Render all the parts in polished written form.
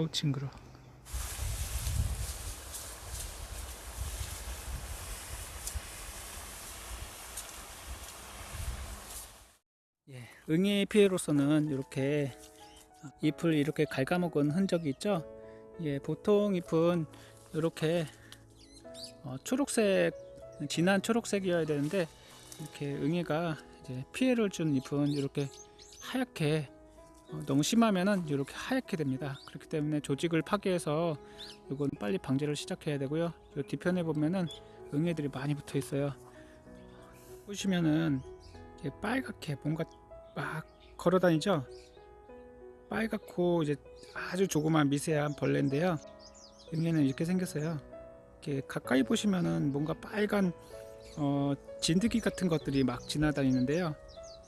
아우 징그러. 예, 응애 피해로서는 이렇게 잎을 이렇게 갉아먹은 흔적이 있죠. 예, 보통 잎은 이렇게 초록색, 진한 초록색이어야 되는데 이렇게 응애가 이제 피해를 준 잎은 이렇게 하얗게 너무 심하면은 이렇게 하얗게 됩니다. 그렇기 때문에 조직을 파괴해서 이건 빨리 방제를 시작해야 되고요. 이 뒤편에 보면은 응애들이 많이 붙어 있어요. 보시면은 이렇게 빨갛게 뭔가 막 걸어 다니죠. 빨갛고 이제 아주 조그만 미세한 벌레인데요. 응애는 이렇게 생겼어요. 이렇게 가까이 보시면은 뭔가 빨간 진드기 같은 것들이 막 지나다니는데요.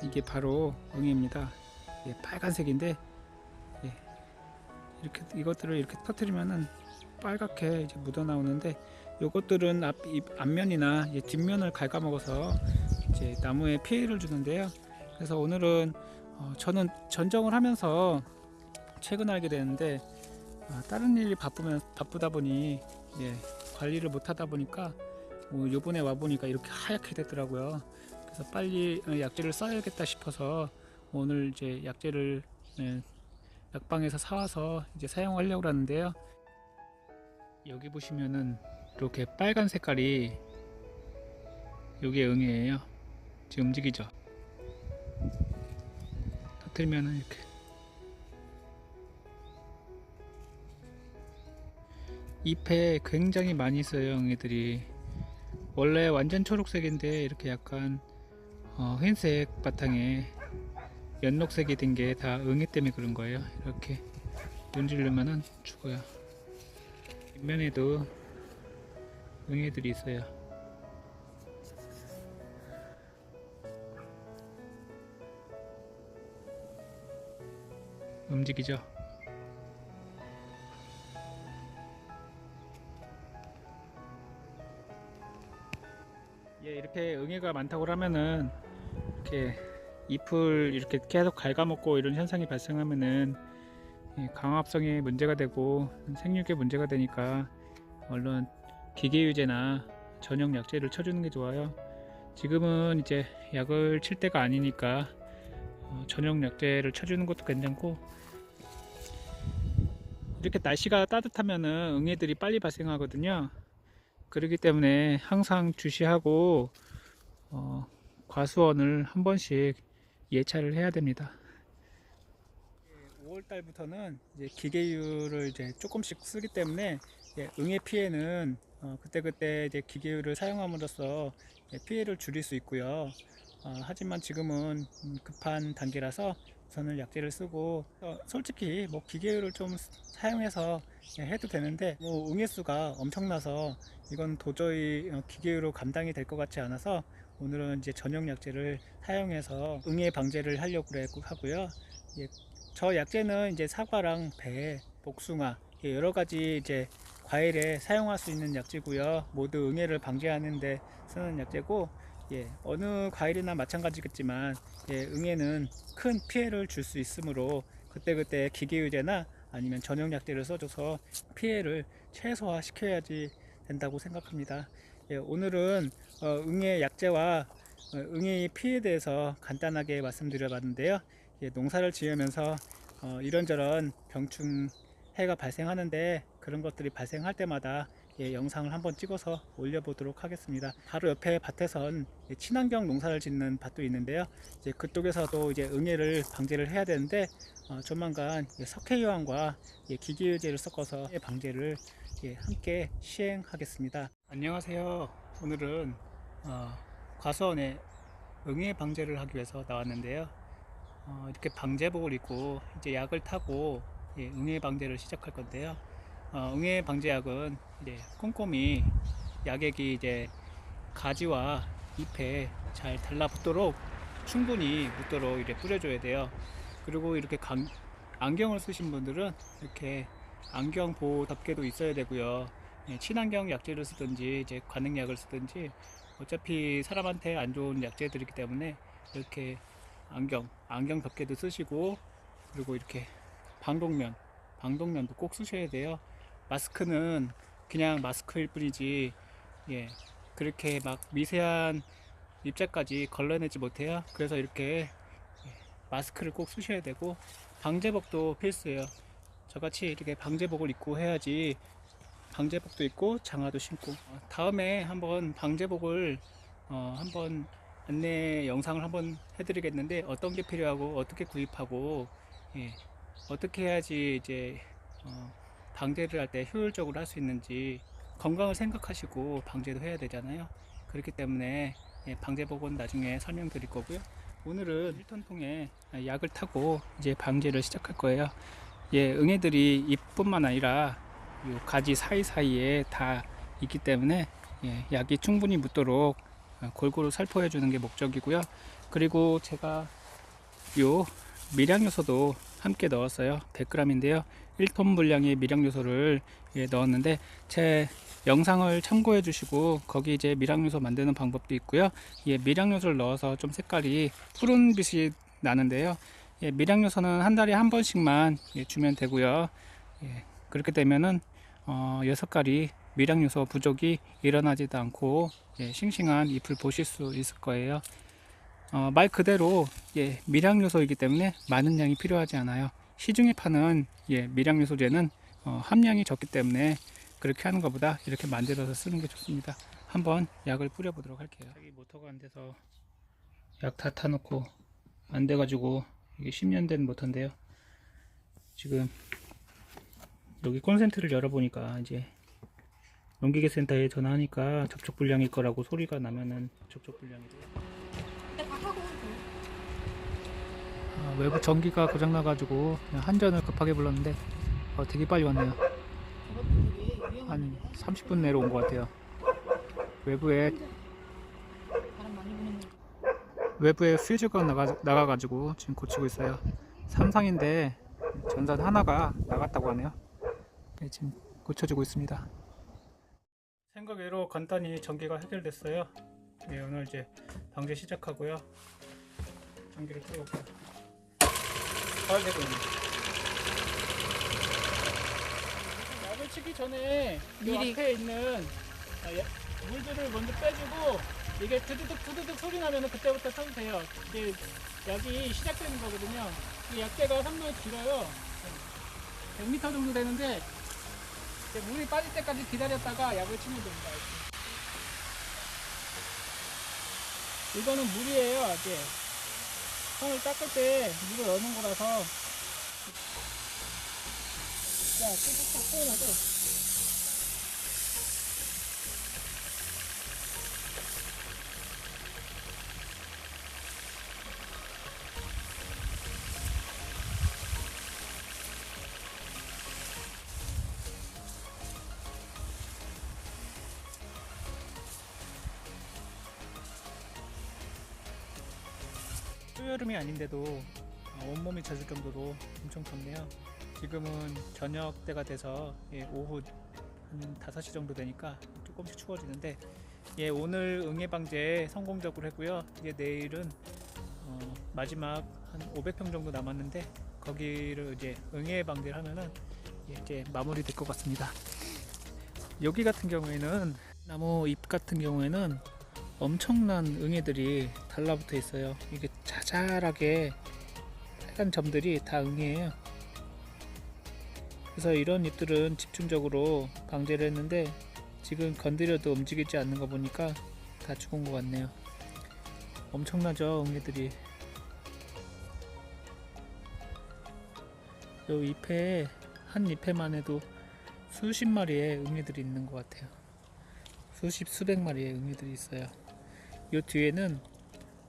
이게 바로 응애입니다. 예, 빨간색인데 예, 이렇게 이것들을 이렇게 터트리면은 빨갛게 이제 묻어 나오는데 요것들은 앞면이나 뒷면을 갉아먹어서 이제 나무에 피해를 주는데요. 그래서 오늘은 저는 전정을 하면서 최근 알게 되는데 다른 일이 바쁘다 보니 예, 관리를 못하다 보니까 요번에 와보니까 이렇게 하얗게 됐더라고요. 그래서 빨리 약재를 써야겠다 싶어서 오늘 이제 약재를 예, 약방에서 사와서 이제 사용하려고 하는데요. 여기 보시면은 이렇게 빨간 색깔이 요게 응애예요. 지금 움직이죠. 터뜨리면은 이렇게 잎에 굉장히 많이 있어요. 응애들이 원래 완전 초록색인데 이렇게 약간 흰색 바탕에 연록색이 된 게 다 응애 때문에 그런 거예요. 이렇게 문지르면은 죽어요. 뒷면에도 응애들이 있어요. 움직이죠. 예, 이렇게 응애가 많다고 하면은 이렇게 잎을 이렇게 계속 갉아먹고 이런 현상이 발생하면은 강화합성에 문제가 되고 생육에 문제가 되니까 얼른 기계유제나 전용 약제를 쳐주는 게 좋아요. 지금은 이제 약을 칠 때가 아니니까 전용 약제를 쳐주는 것도 괜찮고, 이렇게 날씨가 따뜻하면은 응애들이 빨리 발생하거든요. 그렇기 때문에 항상 주시하고 과수원을 한 번씩 예찰을 해야 됩니다. 5월 달부터는 이제 기계유를 이제 조금씩 쓰기 때문에 응애 피해는 그때그때 이제 기계유를 사용함으로써 피해를 줄일 수 있고요. 하지만 지금은 급한 단계라서 우선은 약제를 쓰고 솔직히 뭐 기계유를 좀 사용해서 해도 되는데 뭐 응애 수가 엄청나서 이건 도저히 기계유로 감당이 될 것 같지 않아서 오늘은 이제 전용 약제를 사용해서 응애 방제를 하려고 하고요. 예, 저 약재는 이제 사과랑 배, 복숭아 여러 가지 이제 과일에 사용할 수 있는 약재고요. 모두 응애를 방지하는데 쓰는 약재고, 어느 과일이나 마찬가지겠지만 응애는 큰 피해를 줄 수 있으므로 그때그때 기계유제나 아니면 전용 약재를 써줘서 피해를 최소화시켜야지 된다고 생각합니다. 오늘은 응애 약재와 응애의 피해에 대해서 간단하게 말씀드려 봤는데요. 농사를 지으면서 이런저런 병충 해가 발생하는데 그런 것들이 발생할 때마다 영상을 한번 찍어서 올려보도록 하겠습니다. 바로 옆에 밭에선 친환경 농사를 짓는 밭도 있는데요. 이제 그쪽에서도 이제 응애를 방제를 해야 되는데 조만간 석회유황과 기계유제를 섞어서 방제를 함께 시행하겠습니다. 안녕하세요. 오늘은 과수원에 응애 방제를 하기 위해서 나왔는데요. 이렇게 방제복을 입고 이제 약을 타고 응애 방제를 시작할 건데요. 응애 방제약은 이제 꼼꼼히 약액이 이제 가지와 잎에 잘 달라붙도록 충분히 묻도록 이렇게 뿌려줘야 돼요. 그리고 이렇게 안경을 쓰신 분들은 이렇게 안경 보호 덮개도 있어야 되고요. 친환경 약재를 쓰든지 이제 관행약을 쓰든지 어차피 사람한테 안 좋은 약재들이기 때문에 이렇게 안경 덮개도 쓰시고, 그리고 이렇게 방독면도 꼭 쓰셔야 돼요. 마스크는 그냥 마스크일 뿐이지 예, 그렇게 막 미세한 입자까지 걸러내지 못해요. 그래서 이렇게 마스크를 꼭 쓰셔야 되고 방제복도 필수예요. 저같이 이렇게 방제복을 입고 해야지 방제복도 입고 장화도 신고 다음에 한번 방제복을 한번 안내 영상을 한번 해드리겠는데 어떤 게 필요하고 어떻게 구입하고 예, 어떻게 해야지 이제 방제를 할 때 효율적으로 할 수 있는지 건강을 생각하시고 방제도 해야 되잖아요. 그렇기 때문에 예, 방제복은 나중에 설명드릴 거고요. 오늘은 1톤통에 약을 타고 이제 방제를 시작할 거예요. 예, 응애들이 잎뿐만 아니라 요 가지 사이사이에 다 있기 때문에 예, 약이 충분히 묻도록 골고루 살포해 주는 게 목적이고요. 그리고 제가 요 미량요소도 함께 넣었어요. 100g인데요 1톤 분량의 미량요소를 예, 넣었는데 제 영상을 참고해 주시고 거기 이제 미량요소 만드는 방법도 있고요. 예, 미량요소를 넣어서 좀 색깔이 푸른빛이 나는데요. 예, 미량요소는 한 달에 한 번씩만 예, 주면 되고요. 예, 그렇게 되면은 여섯가리 미량요소 부족이 일어나지도 않고 예, 싱싱한 잎을 보실 수 있을 거예요. 말 그대로 예, 미량요소이기 때문에 많은 양이 필요하지 않아요. 시중에 파는 예, 미량요소제는 함량이 적기 때문에 그렇게 하는 것보다 이렇게 만들어서 쓰는 게 좋습니다. 한번 약을 뿌려 보도록 할게요. 자기 모터가 안 돼서 약 다 타놓고 안 돼가지고 이게 10년 된 모터인데요. 지금 여기 콘센트를 열어보니까 이제 농기계센터에 전화하니까 접촉 불량일 거라고 소리가 나면은 접촉 불량이래요. 외부 전기가 고장나가지고 한전을 급하게 불렀는데 되게 빨리 왔네요. 한 30분 내로 온 것 같아요. 외부에 퓨즈가 나가가지고 지금 고치고 있어요. 삼상인데 전선 하나가 나갔다고 하네요. 네, 지금 고쳐주고 있습니다. 생각 외로 간단히 전기가 해결됐어요. 네, 오늘 이제 방제 시작하고요. 전기를 켜볼게요. 잘 되고 있네. 약을 치기 전에 이 앞에 있는 물들을 먼저 빼주고 이게 드드득 소리 나면 그때부터 쳐도 돼요. 이게 약이 시작되는 거거든요. 이 약대가 상당히 길어요. 100m 정도 되는데 물이 빠질 때까지 기다렸다가 약을 치면 됩니다. 이거는 물이에요. 아직 손을 닦을 때 물을 넣는 거라서 자, 뚝뚝 쏘여놔도 초여름이 아닌데도 온몸이 젖을 정도로 엄청 덥네요. 지금은 저녁 때가 돼서 오후 한 5시 정도 되니까 조금씩 추워지는데 오늘 응애 방제 성공적으로 했고요. 내일은 마지막 한 500평 정도 남았는데 거기를 이제 응애 방제를 하면은 이제 마무리 될 것 같습니다. 여기 같은 경우에는 나무 잎 같은 경우에는 엄청난 응애들이 달라붙어 있어요. 이게 자잘하게 빨간 점들이 다 응애예요. 그래서 이런 잎들은 집중적으로 방제를 했는데 지금 건드려도 움직이지 않는 거 보니까 다 죽은 것 같네요. 엄청나죠, 응애들이. 요 잎에 한 잎에만 해도 수십 마리의 응애들이 있는 것 같아요. 수백 마리의 응애들이 있어요. 요 뒤에는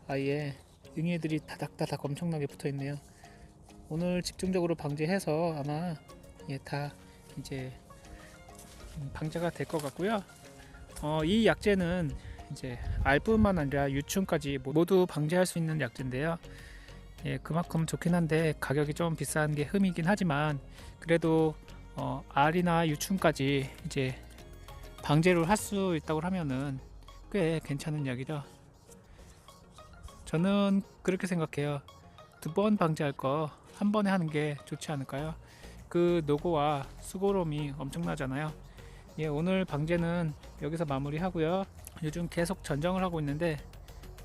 아예 응애들이 다닥다닥 엄청나게 붙어 있네요. 오늘 집중적으로 방제해서 아마 다 이제 방제가 될 것 같고요. 이 약재는 이제 알뿐만 아니라 유충까지 모두 방제할 수 있는 약재인데요. 그만큼 좋긴 한데 가격이 좀 비싼 게 흠이긴 하지만 그래도 알이나 유충까지 이제 방제를 할 수 있다고 하면은 꽤 괜찮은 약이죠. 저는 그렇게 생각해요. 2번 방제할 거 한 번에 하는 게 좋지 않을까요? 그 노고와 수고로움이 엄청나잖아요. 예, 오늘 방제는 여기서 마무리하고요. 요즘 계속 전정을 하고 있는데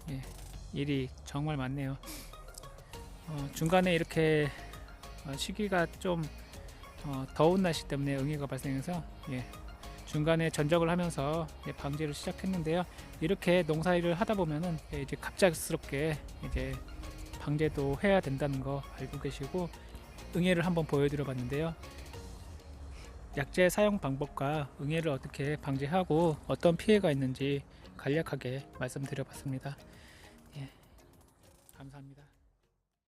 예, 일이 정말 많네요. 중간에 이렇게 시기가 좀 더운 날씨 때문에 응애가 발생해서 예, 중간에 전적을 하면서 방제를 시작했는데요. 이렇게 농사일을 하다 보면은 이제 갑작스럽게 이제 방제도 해야 된다는 거 알고 계시고 응애를 한번 보여드려 봤는데요. 약재 사용 방법과 응애를 어떻게 방제하고 어떤 피해가 있는지 간략하게 말씀드려 봤습니다. 예, 감사합니다.